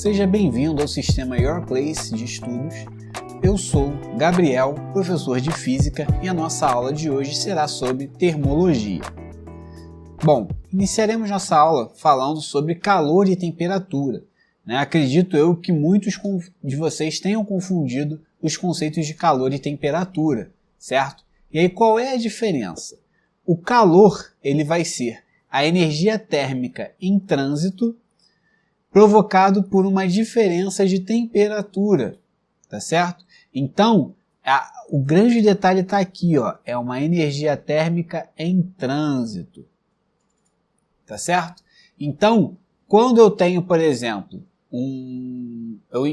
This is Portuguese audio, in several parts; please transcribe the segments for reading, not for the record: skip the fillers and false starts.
Seja bem-vindo ao sistema Your Place de estudos. Eu sou Gabriel, professor de Física, e a nossa aula de hoje será sobre termologia. Bom, iniciaremos nossa aula falando sobre calor e temperatura. Acredito eu que muitos de vocês tenham confundido os conceitos de calor e temperatura, certo? E aí qual é a diferença? O calor ele vai ser a energia térmica em trânsito provocado por uma diferença de temperatura, tá certo? Então, o grande detalhe está aqui, ó, é uma energia térmica em trânsito, tá certo? Então, quando eu tenho, por exemplo,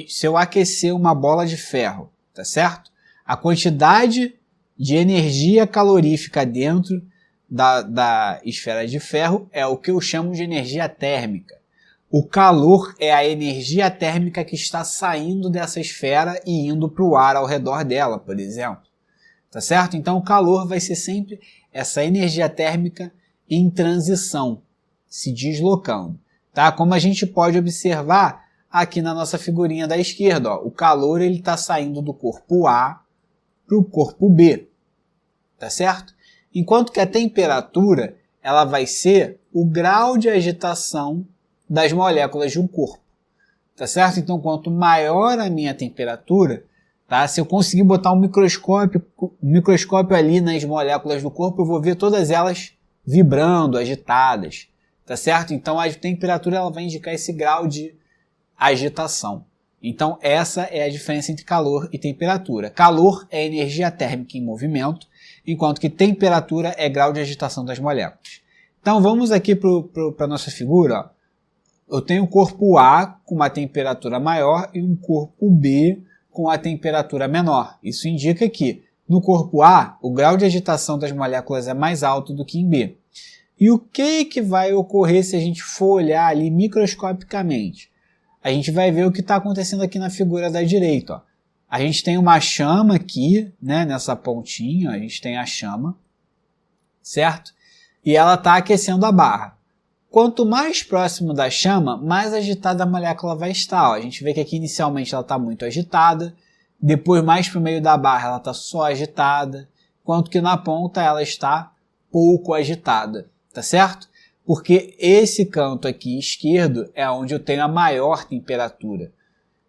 se eu aquecer uma bola de ferro, tá certo? A quantidade de energia calorífica dentro da esfera de ferro é o que eu chamo de energia térmica. O calor é a energia térmica que está saindo dessa esfera e indo para o ar ao redor dela, por exemplo. Tá certo? Então o calor vai ser sempre essa energia térmica em transição, se deslocando. Tá? Como a gente pode observar aqui na nossa figurinha da esquerda, ó, o calor está saindo do corpo A para o corpo B. Tá certo? Enquanto que a temperatura ela vai ser o grau de agitação das moléculas de um corpo, tá certo? Então, quanto maior a minha temperatura, tá? Se eu conseguir botar um microscópio ali nas moléculas do corpo, eu vou ver todas elas vibrando, agitadas, tá certo? Então, a temperatura ela vai indicar esse grau de agitação. Então, essa é a diferença entre calor e temperatura. Calor é energia térmica em movimento, enquanto que temperatura é grau de agitação das moléculas. Então, vamos aqui para a nossa figura, ó. Eu tenho o corpo A com uma temperatura maior e um corpo B com a temperatura menor. Isso indica que no corpo A, o grau de agitação das moléculas é mais alto do que em B. E o que vai ocorrer se a gente for olhar ali microscopicamente? A gente vai ver o que está acontecendo aqui na figura da direita. Ó. A gente tem uma chama aqui, né, nessa pontinha, a gente tem a chama, certo? E ela está aquecendo a barra. Quanto mais próximo da chama, mais agitada a molécula vai estar. Ó. A gente vê que aqui inicialmente ela está muito agitada, depois mais para o meio da barra ela está só agitada, enquanto que na ponta ela está pouco agitada, tá certo? Porque esse canto aqui esquerdo é onde eu tenho a maior temperatura.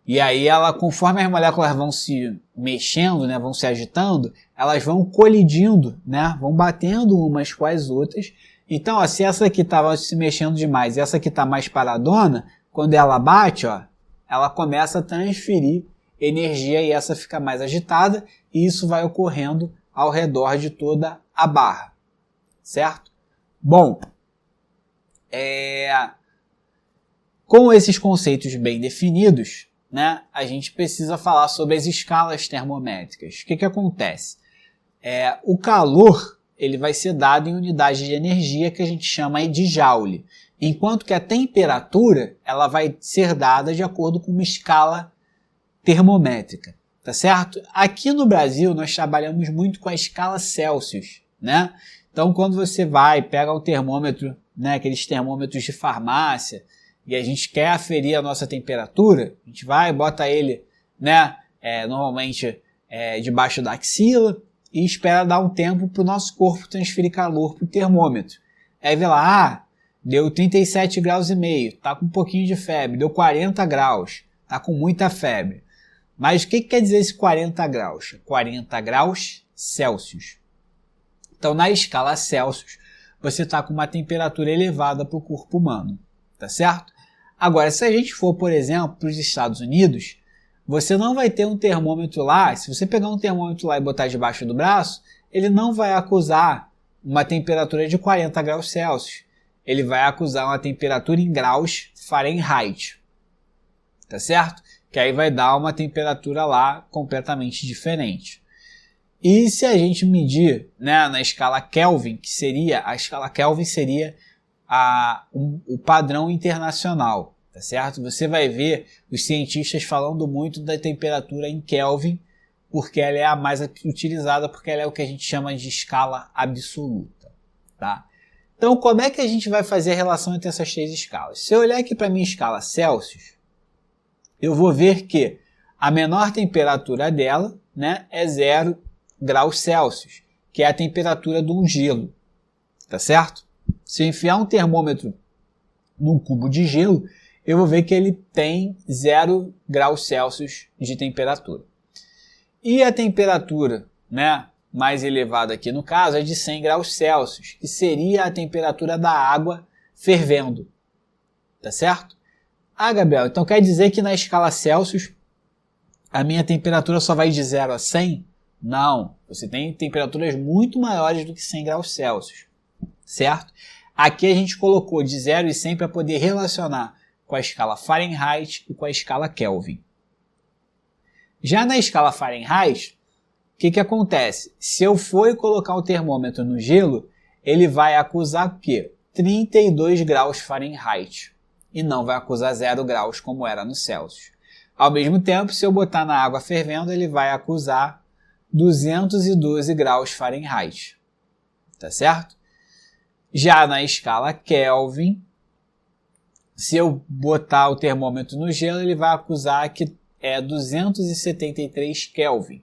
E aí ela, conforme as moléculas vão se mexendo, né, vão se agitando, elas vão colidindo, né, vão batendo umas com as outras. Então, ó, se essa aqui estava se mexendo demais e essa aqui está mais paradona, quando ela bate, ó, ela começa a transferir energia e essa fica mais agitada e isso vai ocorrendo ao redor de toda a barra, certo? Bom, com esses conceitos bem definidos, né, a gente precisa falar sobre as escalas termométricas. O que acontece? O calor ele vai ser dado em unidade de energia que a gente chama de joule, enquanto que a temperatura ela vai ser dada de acordo com uma escala termométrica, tá certo? Aqui no Brasil nós trabalhamos muito com a escala Celsius, né? Então quando você pega um termômetro, né, aqueles termômetros de farmácia, e a gente quer aferir a nossa temperatura, a gente vai, bota ele, né, normalmente debaixo da axila, e espera dar um tempo para o nosso corpo transferir calor para o termômetro. Aí vê lá, deu 37 graus e meio, está com um pouquinho de febre, deu 40 graus, está com muita febre. Mas o que quer dizer esse 40 graus? 40 graus Celsius. Então, na escala Celsius, você está com uma temperatura elevada para o corpo humano, tá certo? Agora, se a gente for, por exemplo, para os Estados Unidos, você não vai ter um termômetro lá, se você pegar um termômetro lá e botar debaixo do braço, ele não vai acusar uma temperatura de 40 graus Celsius. Ele vai acusar uma temperatura em graus Fahrenheit. Tá certo? Que aí vai dar uma temperatura lá completamente diferente. E se a gente medir, né, na escala Kelvin, a escala Kelvin seria o padrão internacional. Tá certo? Você vai ver os cientistas falando muito da temperatura em Kelvin, porque ela é a mais utilizada, porque ela é o que a gente chama de escala absoluta. Tá? Então, como é que a gente vai fazer a relação entre essas três escalas? Se eu olhar aqui para a minha escala Celsius, eu vou ver que a menor temperatura dela, né, é 0 graus Celsius, que é a temperatura de um gelo, tá certo? Se eu enfiar um termômetro num cubo de gelo, eu vou ver que ele tem 0 graus Celsius de temperatura. E a temperatura, né, mais elevada aqui no caso é de 100 graus Celsius, que seria a temperatura da água fervendo, tá certo? Ah, Gabriel, então quer dizer que na escala Celsius a minha temperatura só vai de 0 a 100? Não, você tem temperaturas muito maiores do que 100 graus Celsius, certo? Aqui a gente colocou de 0 e 100 para poder relacionar com a escala Fahrenheit e com a escala Kelvin. Já na escala Fahrenheit, o que acontece? Se eu for colocar o termômetro no gelo, ele vai acusar o quê? 32 graus Fahrenheit e não vai acusar 0 graus como era no Celsius. Ao mesmo tempo, se eu botar na água fervendo, ele vai acusar 212 graus Fahrenheit, tá certo? Já na escala Kelvin, se eu botar o termômetro no gelo, ele vai acusar que é 273 Kelvin.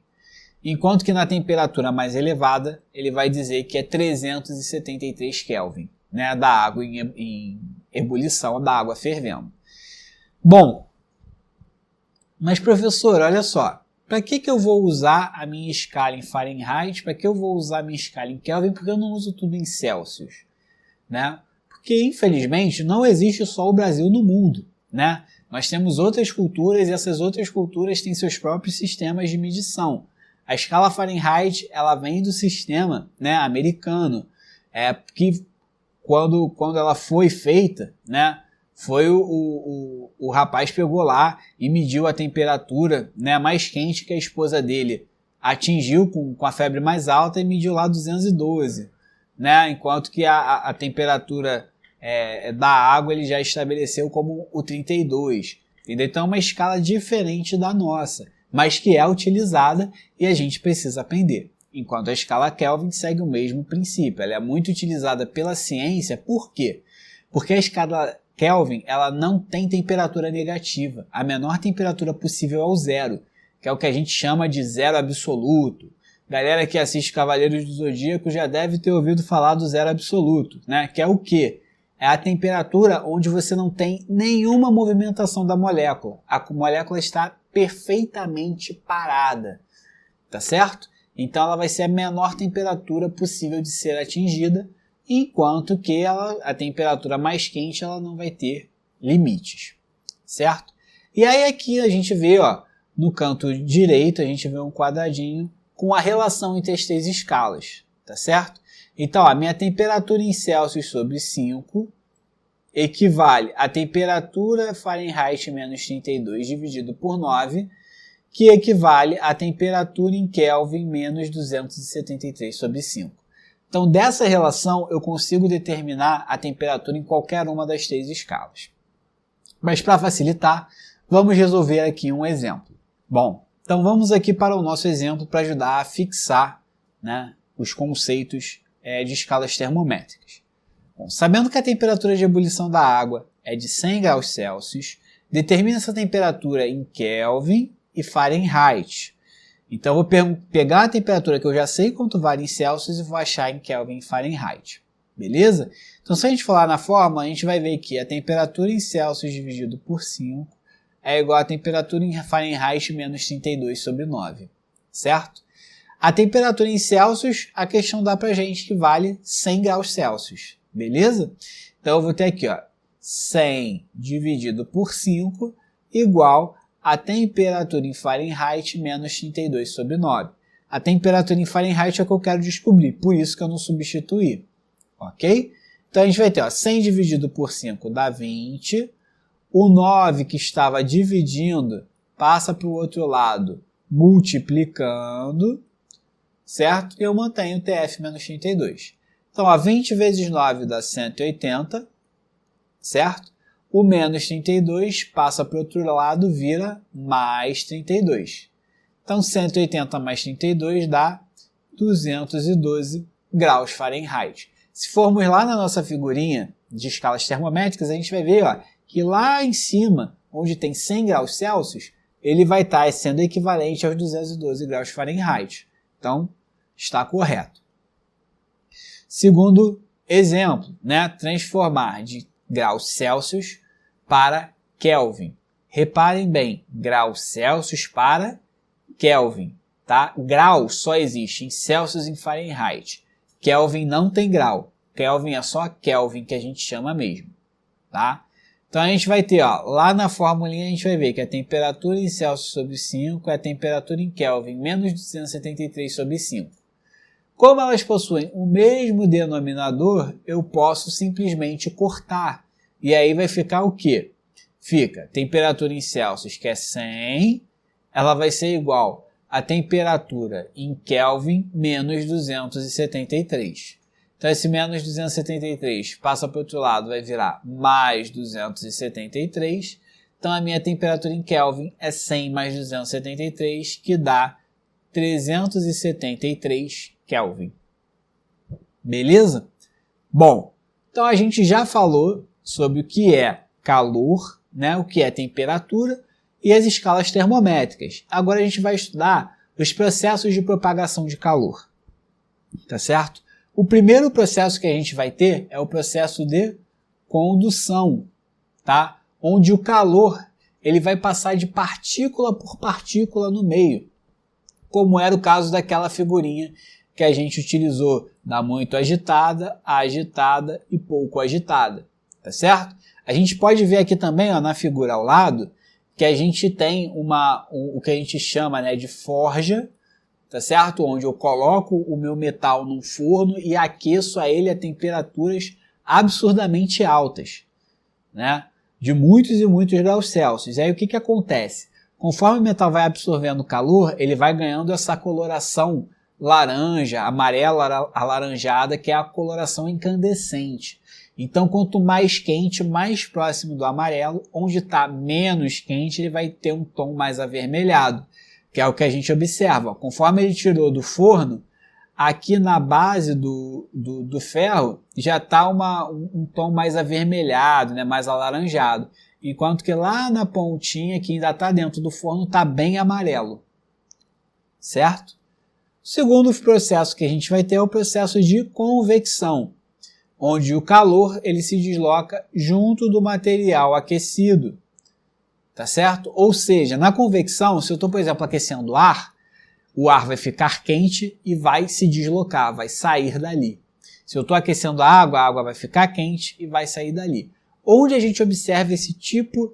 Enquanto que na temperatura mais elevada, ele vai dizer que é 373 Kelvin, né, da água em ebulição, da água fervendo. Bom, mas professor, olha só, para que eu vou usar a minha escala em Fahrenheit? Para que eu vou usar a minha escala em Kelvin? Porque eu não uso tudo em Celsius, né? Porque, infelizmente, não existe só o Brasil no mundo, né? Nós temos outras culturas e essas outras culturas têm seus próprios sistemas de medição. A escala Fahrenheit, ela vem do sistema, né, americano, que quando ela foi feita, né, foi o rapaz pegou lá e mediu a temperatura, né, mais quente que a esposa dele atingiu com a febre mais alta e mediu lá 212, né, enquanto que a temperatura da água ele já estabeleceu como o 32. Entendeu? Então é uma escala diferente da nossa, mas que é utilizada e a gente precisa aprender. Enquanto a escala Kelvin segue o mesmo princípio. Ela é muito utilizada pela ciência. Por quê? Porque a escala Kelvin ela não tem temperatura negativa. A menor temperatura possível é o 0, que é o que a gente chama de zero absoluto. Galera que assiste Cavaleiros do Zodíaco já deve ter ouvido falar do zero absoluto, né? Que é o quê? É a temperatura onde você não tem nenhuma movimentação da molécula. A molécula está perfeitamente parada, tá certo? Então ela vai ser a menor temperatura possível de ser atingida, enquanto que a temperatura mais quente ela não vai ter limites, certo? E aí aqui a gente vê, ó, no canto direito, a gente vê um quadradinho com a relação entre as três escalas, tá certo? Então, a minha temperatura em Celsius sobre 5 equivale à temperatura Fahrenheit menos 32 dividido por 9, que equivale à temperatura em Kelvin menos 273 sobre 5. Então, dessa relação, eu consigo determinar a temperatura em qualquer uma das três escalas. Mas, para facilitar, vamos resolver aqui um exemplo. Bom, então vamos aqui para o nosso exemplo para ajudar a fixar, né, os conceitos de escalas termométricas. Bom, sabendo que a temperatura de ebulição da água é de 100 graus Celsius, determina essa temperatura em Kelvin e Fahrenheit. Então eu vou pegar a temperatura que eu já sei quanto vale em Celsius e vou achar em Kelvin e Fahrenheit. Beleza? Então se a gente for lá na fórmula, a gente vai ver que a temperatura em Celsius dividido por 5 é igual à temperatura em Fahrenheit menos 32 sobre 9. Certo? A temperatura em Celsius, a questão dá pra gente que vale 100 graus Celsius, beleza? Então eu vou ter aqui, ó, 100 dividido por 5 igual a temperatura em Fahrenheit menos 32 sobre 9. A temperatura em Fahrenheit é o que eu quero descobrir, por isso que eu não substituí, ok? Então a gente vai ter, ó, 100 dividido por 5 dá 20, o 9 que estava dividindo passa para o outro lado multiplicando, certo? E eu mantenho TF menos 32. Então, a 20 vezes 9 dá 180, certo? O menos 32 passa para o outro lado, vira mais 32. Então, 180 mais 32 dá 212 graus Fahrenheit. Se formos lá na nossa figurinha de escalas termométricas, a gente vai ver, ó, que lá em cima, onde tem 100 graus Celsius, ele vai estar sendo equivalente aos 212 graus Fahrenheit. Então, está correto. Segundo exemplo, né? Transformar de graus Celsius para Kelvin. Reparem bem, graus Celsius para Kelvin. Tá? Grau só existe em Celsius e em Fahrenheit. Kelvin não tem grau. Kelvin é só Kelvin que a gente chama mesmo. Tá? Então a gente vai ter, ó, lá na formulinha a gente vai ver que a temperatura em Celsius sobre 5 é a temperatura em Kelvin menos 273 sobre 5. Como elas possuem o mesmo denominador, eu posso simplesmente cortar. E aí vai ficar o quê? Fica temperatura em Celsius, que é 100, ela vai ser igual a temperatura em Kelvin menos 273. Então esse menos 273 passa para o outro lado, vai virar mais 273. Então a minha temperatura em Kelvin é 100 mais 273, que dá 373 Kelvin. Beleza? Bom, então a gente já falou sobre o que é calor, né, o que é temperatura e as escalas termométricas. Agora a gente vai estudar os processos de propagação de calor. Tá certo? O primeiro processo que a gente vai ter é o processo de condução, tá? Onde o calor ele vai passar de partícula por partícula no meio, como era o caso daquela figurinha que a gente utilizou da muito agitada, agitada e pouco agitada, tá certo? A gente pode ver aqui também, ó, na figura ao lado, que a gente tem o que a gente chama, né, de forja, tá certo? Onde eu coloco o meu metal num forno e aqueço a ele a temperaturas absurdamente altas, né? De muitos e muitos graus Celsius. E aí o que acontece? Conforme o metal vai absorvendo calor, ele vai ganhando essa coloração laranja, amarela alaranjada, que é a coloração incandescente. Então, quanto mais quente, mais próximo do amarelo, onde está menos quente, ele vai ter um tom mais avermelhado, que é o que a gente observa. Conforme ele tirou do forno, aqui na base do ferro já está um tom mais avermelhado, né, mais alaranjado, enquanto que lá na pontinha, que ainda está dentro do forno, está bem amarelo. Certo? O segundo processo que a gente vai ter é o processo de convecção, onde o calor ele se desloca junto do material aquecido. Tá certo? Ou seja, na convecção, se eu estou, por exemplo, aquecendo ar, o ar vai ficar quente e vai se deslocar, vai sair dali. Se eu estou aquecendo a água vai ficar quente e vai sair dali. Onde a gente observa esse tipo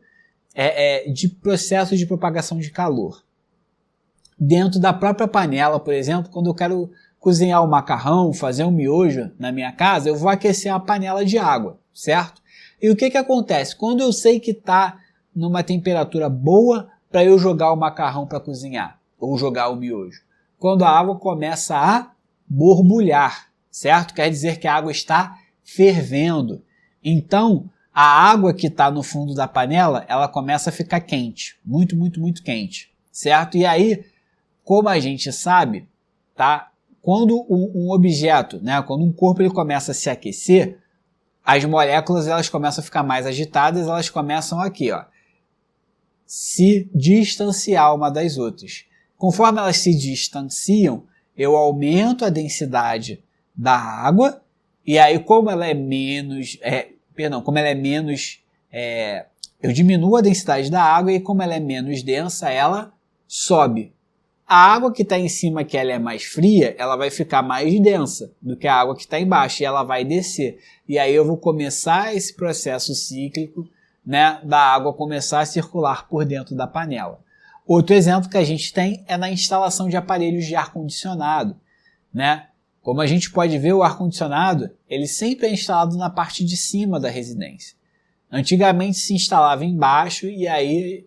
de processo de propagação de calor? Dentro da própria panela, por exemplo, quando eu quero cozinhar o macarrão, fazer um miojo na minha casa, eu vou aquecer a panela de água, certo? E o que acontece? Quando eu sei que está numa temperatura boa para eu jogar o macarrão para cozinhar, ou jogar o miojo? Quando a água começa a borbulhar, certo? Quer dizer que a água está fervendo. Então, a água que está no fundo da panela, ela começa a ficar quente, muito, muito, muito quente, certo? E aí, como a gente sabe, tá? Quando um objeto, né, quando um corpo ele começa a se aquecer, as moléculas elas começam a ficar mais agitadas, elas começam aqui, ó, se distanciar uma das outras. Conforme elas se distanciam, eu aumento a densidade da água, e aí como ela é menos, eu diminuo a densidade da água, e como ela é menos densa, ela sobe. A água que está em cima, que ela é mais fria, ela vai ficar mais densa do que a água que está embaixo, e ela vai descer. E aí eu vou começar esse processo cíclico, né, da água começar a circular por dentro da panela. Outro exemplo que a gente tem é na instalação de aparelhos de ar-condicionado, né? Como a gente pode ver, o ar-condicionado ele sempre é instalado na parte de cima da residência. Antigamente se instalava embaixo e aí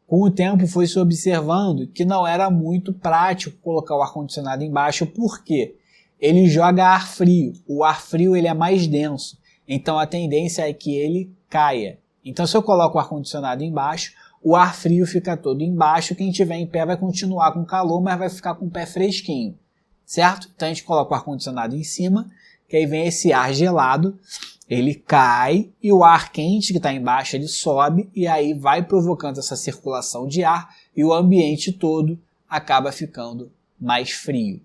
com o tempo foi se observando que não era muito prático colocar o ar-condicionado embaixo, porque ele joga ar frio. O ar frio ele é mais denso, então a tendência é que ele caia. Então se eu coloco o ar-condicionado embaixo, o ar frio fica todo embaixo, quem estiver em pé vai continuar com calor, mas vai ficar com o pé fresquinho, certo? Então a gente coloca o ar-condicionado em cima, que aí vem esse ar gelado, ele cai e o ar quente que está embaixo ele sobe e aí vai provocando essa circulação de ar e o ambiente todo acaba ficando mais frio.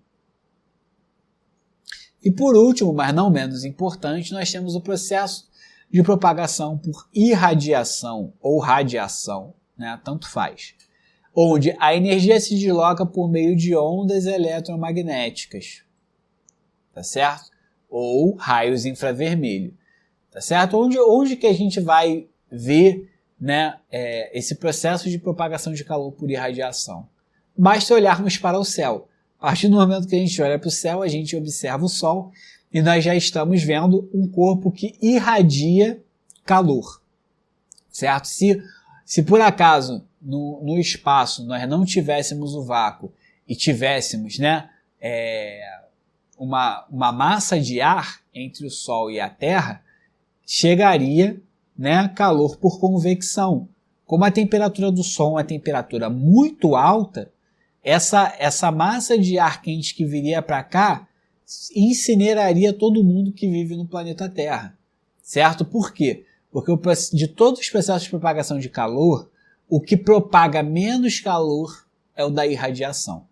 E por último, mas não menos importante, nós temos o processo de propagação por irradiação ou radiação, né? Tanto faz, onde a energia se desloca por meio de ondas eletromagnéticas, tá certo? Ou raios infravermelhos, tá certo? Onde que a gente vai ver, né, esse processo de propagação de calor por irradiação? Basta olharmos para o céu. A partir do momento que a gente olha para o céu, a gente observa o Sol e nós já estamos vendo um corpo que irradia calor, certo? Se por acaso no espaço nós não tivéssemos o vácuo e tivéssemos, né, uma massa de ar entre o Sol e a Terra, chegaria, né, calor por convecção. Como a temperatura do Sol é uma temperatura muito alta, essa massa de ar quente que viria para cá incineraria todo mundo que vive no planeta Terra, certo? Por quê? Porque de todos os processos de propagação de calor, o que propaga menos calor é o da irradiação,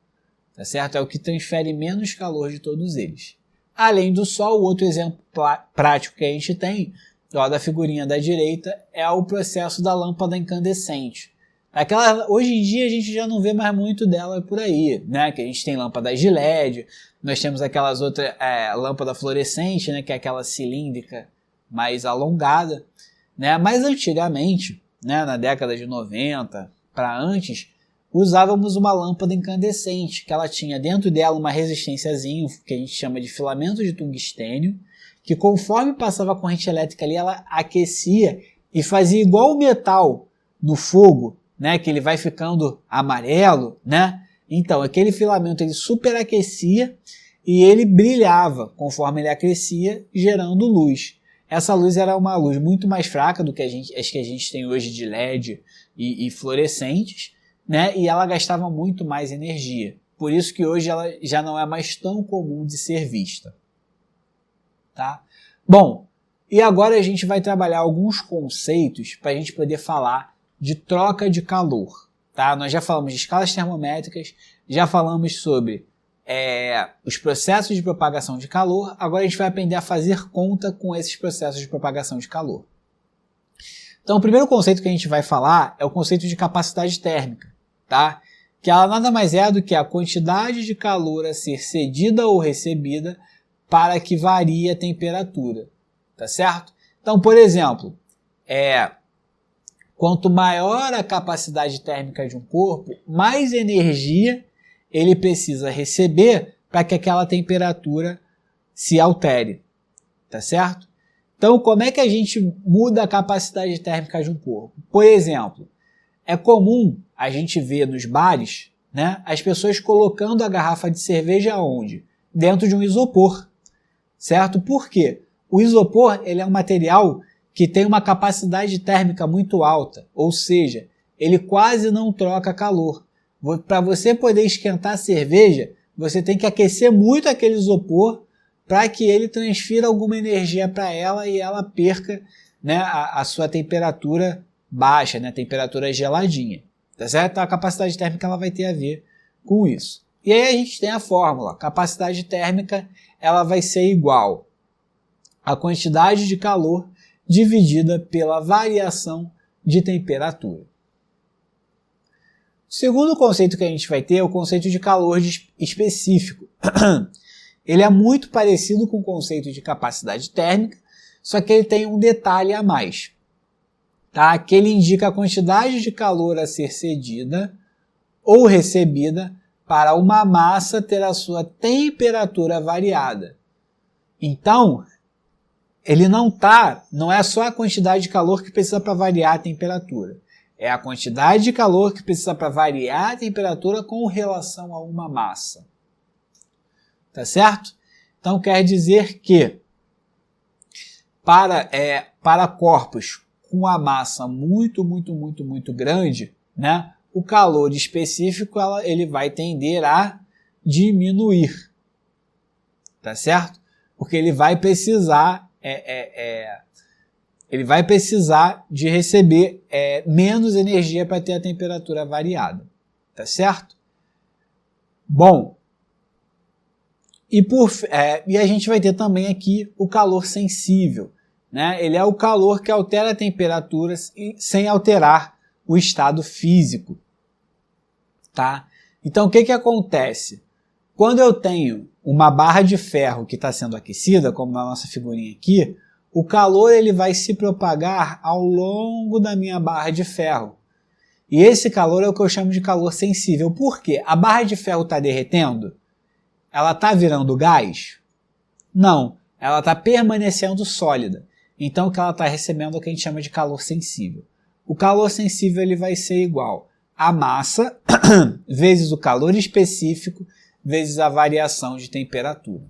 tá certo? É o que transfere menos calor de todos eles. Além do Sol, o outro exemplo prático que a gente tem, lá da figurinha da direita, é o processo da lâmpada incandescente. Hoje em dia a gente já não vê mais muito dela por aí, né? Que a gente tem lâmpadas de LED, nós temos aquelas outras lâmpada fluorescente, né? Que é aquela cilíndrica mais alongada, né? Mas antigamente, né? Na década de 90 para antes, usávamos uma lâmpada incandescente, que ela tinha dentro dela uma resistênciazinha, que a gente chama de filamento de tungstênio, que conforme passava a corrente elétrica ali, ela aquecia e fazia igual o metal no fogo, né, que ele vai ficando amarelo, né? Então, aquele filamento ele superaquecia e ele brilhava conforme ele aquecia, gerando luz. Essa luz era uma luz muito mais fraca do que as que a gente tem hoje de LED e fluorescentes, né? E ela gastava muito mais energia. Por isso que hoje ela já não é mais tão comum de ser vista. Tá? Bom, e agora a gente vai trabalhar alguns conceitos para a gente poder falar de troca de calor. Tá? Nós já falamos de escalas termométricas, já falamos sobre os processos de propagação de calor, agora a gente vai aprender a fazer conta com esses processos de propagação de calor. Então, o primeiro conceito que a gente vai falar é o conceito de capacidade térmica, tá? Que ela nada mais é do que a quantidade de calor a ser cedida ou recebida para que varie a temperatura, tá certo? Então, por exemplo, quanto maior a capacidade térmica de um corpo, mais energia ele precisa receber para que aquela temperatura se altere, tá certo? Então, como é que a gente muda a capacidade térmica de um corpo? Por exemplo, é comum a gente ver nos bares, né, as pessoas colocando a garrafa de cerveja onde? Dentro de um isopor, certo? Por quê? O isopor ele é um material que tem uma capacidade térmica muito alta, ou seja, ele quase não troca calor. Para você poder esquentar a cerveja, você tem que aquecer muito aquele isopor para que ele transfira alguma energia para ela e ela perca, né, a sua temperatura baixa, né, temperatura geladinha. Tá certo? Então, a capacidade térmica ela vai ter a ver com isso. E aí a gente tem a fórmula. Capacidade térmica ela vai ser igual à quantidade de calor dividida pela variação de temperatura. O segundo conceito que a gente vai ter é o conceito de calor específico. Ele é muito parecido com o conceito de capacidade térmica, só que ele tem um detalhe a mais. Tá? Que ele indica a quantidade de calor a ser cedida ou recebida para uma massa ter a sua temperatura variada. Então, ele não é só a quantidade de calor que precisa para variar a temperatura. É a quantidade de calor que precisa para variar a temperatura com relação a uma massa. Tá certo? Então quer dizer que para corpos com a massa muito grande, né, o calor específico ele vai tender a diminuir. Tá certo? Porque ele vai precisar ele vai precisar de receber menos energia para ter a temperatura variada, tá certo? Bom, e a gente vai ter também aqui o calor sensível, né? Ele é o calor que altera a temperatura sem alterar o estado físico, tá? Então, o que acontece? Quando eu tenho uma barra de ferro que está sendo aquecida, como na nossa figurinha aqui, o calor ele vai se propagar ao longo da minha barra de ferro. E esse calor é o que eu chamo de calor sensível. Por quê? A barra de ferro está derretendo? Ela está virando gás? Não, ela está permanecendo sólida. Então, o que ela está recebendo é o que a gente chama de calor sensível. O calor sensível ele vai ser igual a massa vezes o calor específico vezes a variação de temperatura,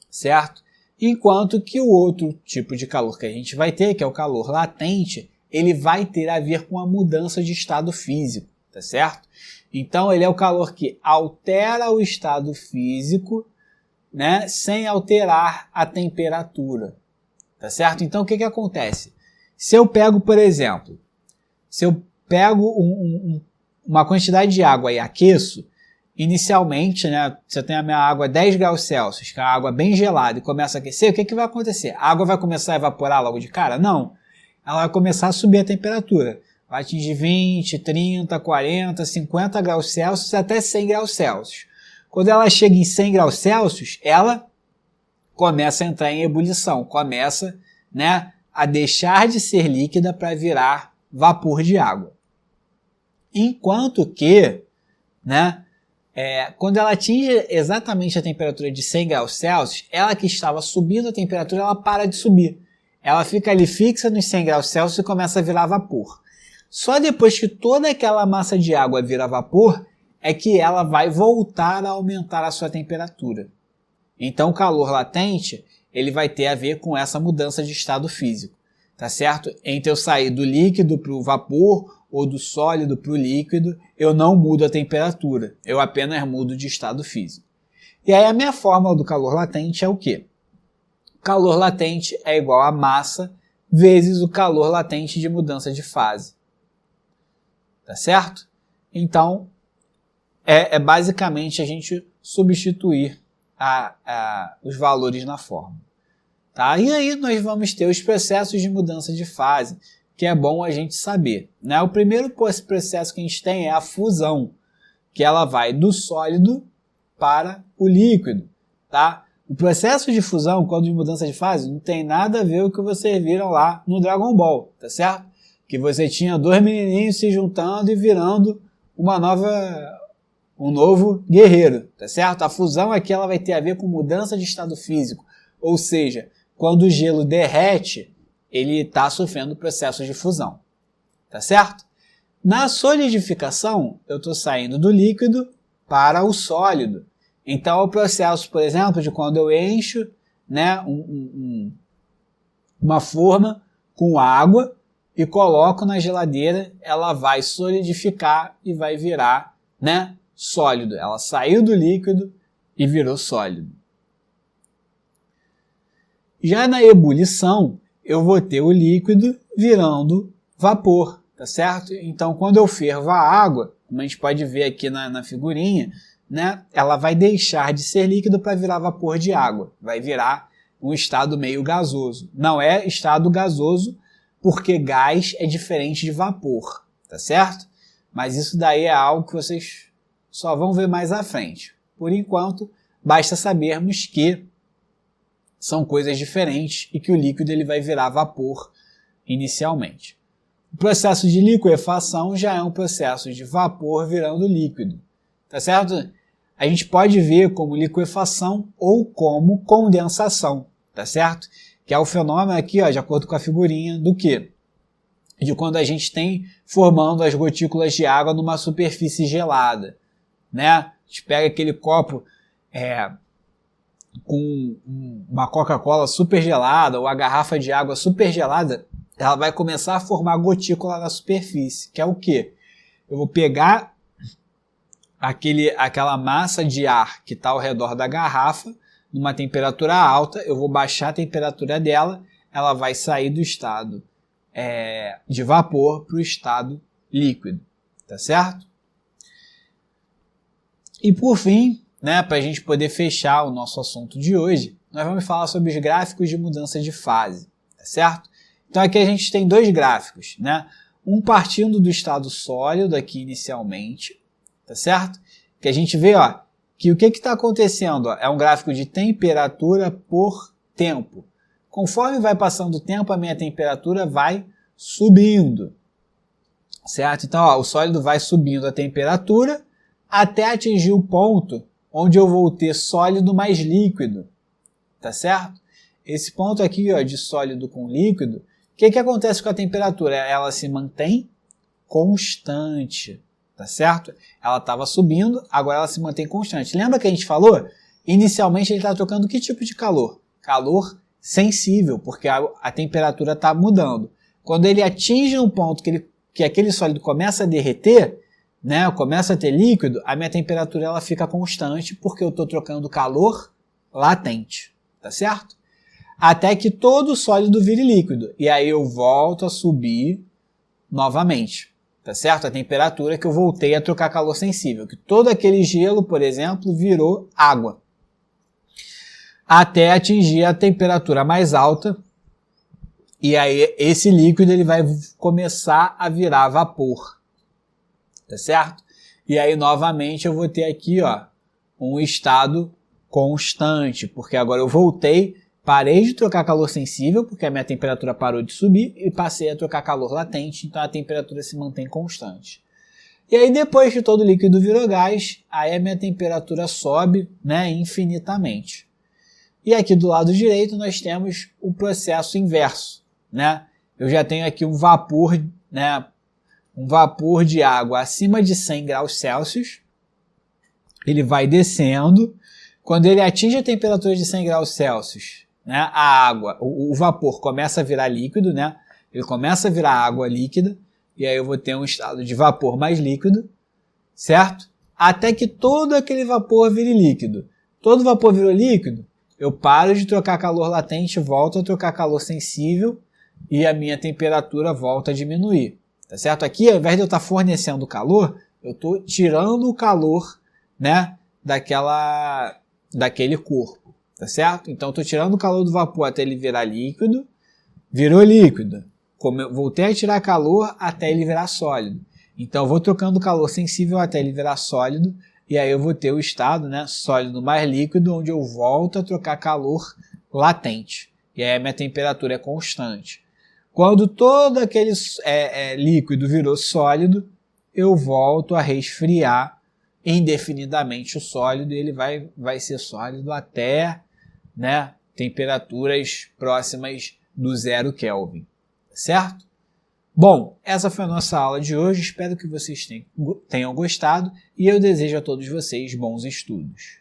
certo? Enquanto que o outro tipo de calor que a gente vai ter, que é o calor latente, ele vai ter a ver com a mudança de estado físico, tá certo? Então ele é o calor que altera o estado físico, né, sem alterar a temperatura, tá certo? Então o que acontece? Se eu pego, por exemplo, uma quantidade de água e aqueço, inicialmente, né, se eu tenho a minha água a 10 graus Celsius, que é a água bem gelada, e começa a aquecer, o que vai acontecer? A água vai começar a evaporar logo de cara? Não. Ela vai começar a subir a temperatura. Vai atingir 20, 30, 40, 50 graus Celsius até 100 graus Celsius. Quando ela chega em 100 graus Celsius, ela começa a entrar em ebulição, começa, né, a deixar de ser líquida para virar vapor de água. Enquanto que, né, quando ela atinge exatamente a temperatura de 100 graus Celsius, ela que estava subindo a temperatura, ela para de subir. Ela fica ali fixa nos 100 graus Celsius e começa a virar vapor. Só depois que toda aquela massa de água vira vapor, é que ela vai voltar a aumentar a sua temperatura. Então o calor latente, ele vai ter a ver com essa mudança de estado físico, tá certo? Entre eu sair do líquido para o vapor ou do sólido para o líquido, eu não mudo a temperatura, eu apenas mudo de estado físico. E aí a minha fórmula do calor latente é o quê? O calor latente é igual a massa vezes o calor latente de mudança de fase. Tá certo? Então, basicamente a gente substituir os valores na fórmula. Tá? E aí nós vamos ter os processos de mudança de fase, que é bom a gente saber, né? O primeiro processo que a gente tem é a fusão, que ela vai do sólido para o líquido, tá? O processo de fusão, quando de mudança de fase, não tem nada a ver com o que vocês viram lá no Dragon Ball, tá certo? Que você tinha dois menininhos se juntando e virando um novo guerreiro, tá certo? A fusão aqui ela vai ter a ver com mudança de estado físico, ou seja, quando o gelo derrete, ele está sofrendo processo de fusão, tá certo? Na solidificação, eu estou saindo do líquido para o sólido. Então, o processo, por exemplo, de quando eu encho, né, uma forma com água e coloco na geladeira, ela vai solidificar e vai virar, né, sólido. Ela saiu do líquido e virou sólido. Já na ebulição, eu vou ter o líquido virando vapor, tá certo? Então, quando eu fervo a água, como a gente pode ver aqui na figurinha, né, ela vai deixar de ser líquido para virar vapor de água. Vai virar um estado meio gasoso. Não é estado gasoso, porque gás é diferente de vapor, tá certo? Mas isso daí é algo que vocês só vão ver mais à frente. Por enquanto, basta sabermos que são coisas diferentes e que o líquido ele vai virar vapor inicialmente. O processo de liquefação já é um processo de vapor virando líquido, tá certo? A gente pode ver como liquefação ou como condensação, tá certo? Que é o fenômeno aqui, ó, de acordo com a figurinha, do quê? De quando a gente tem formando as gotículas de água numa superfície gelada, né? A gente pega aquele copo com uma Coca-Cola super gelada ou a garrafa de água super gelada, ela vai começar a formar gotícula na superfície, que é o quê? Eu vou pegar aquela massa de ar que está ao redor da garrafa, numa temperatura alta, eu vou baixar a temperatura dela, ela vai sair do estado de vapor para o estado líquido, tá certo? E por fim, né, para a gente poder fechar o nosso assunto de hoje, nós vamos falar sobre os gráficos de mudança de fase, tá certo? Então aqui a gente tem dois gráficos, né? Um partindo do estado sólido aqui inicialmente, tá certo? Que a gente vê, ó, que o que está acontecendo? Ó, é um gráfico de temperatura por tempo. Conforme vai passando o tempo, a minha temperatura vai subindo, certo? Então, ó, o sólido vai subindo a temperatura até atingir o ponto onde eu vou ter sólido mais líquido, tá certo? Esse ponto aqui, ó, de sólido com líquido, o que acontece com a temperatura? Ela se mantém constante, tá certo? Ela estava subindo, agora ela se mantém constante. Lembra que a gente falou? Inicialmente ele está trocando que tipo de calor? Calor sensível, porque a temperatura está mudando. Quando ele atinge um ponto que aquele sólido começa a derreter, né, começa a ter líquido, a minha temperatura ela fica constante, porque eu estou trocando calor latente, tá certo? Até que todo o sólido vire líquido, e aí eu volto a subir novamente, tá certo? A temperatura que eu voltei a trocar calor sensível, que todo aquele gelo, por exemplo, virou água, até atingir a temperatura mais alta, e aí esse líquido ele vai começar a virar vapor, tá certo? E aí novamente eu vou ter aqui, ó, um estado constante, porque agora eu voltei, parei de trocar calor sensível, porque a minha temperatura parou de subir, e passei a trocar calor latente, então a temperatura se mantém constante. E aí depois que todo líquido virou gás, aí a minha temperatura sobe, né, infinitamente. E aqui do lado direito nós temos o processo inverso, né? Eu já tenho aqui um vapor, né, um vapor de água acima de 100 graus Celsius, ele vai descendo, quando ele atinge a temperatura de 100 graus Celsius, né, a água, o vapor começa a virar líquido, né, ele começa a virar água líquida, e aí eu vou ter um estado de vapor mais líquido, certo? Até que todo aquele vapor vire líquido. Todo vapor virou líquido, eu paro de trocar calor latente, volto a trocar calor sensível, e a minha temperatura volta a diminuir. Tá certo? Aqui, ao invés de eu estar fornecendo calor, eu estou tirando o calor, né, daquele corpo. Tá certo? Então, eu estou tirando o calor do vapor até ele virar líquido. Virou líquido. Voltei a tirar calor até ele virar sólido. Então, eu vou trocando calor sensível até ele virar sólido. E aí eu vou ter o estado, né, sólido mais líquido, onde eu volto a trocar calor latente. E aí a minha temperatura é constante. Quando todo aquele líquido virou sólido, eu volto a resfriar indefinidamente o sólido e ele vai ser sólido até, né, temperaturas próximas do 0 Kelvin, certo? Bom, essa foi a nossa aula de hoje, espero que vocês tenham gostado e eu desejo a todos vocês bons estudos.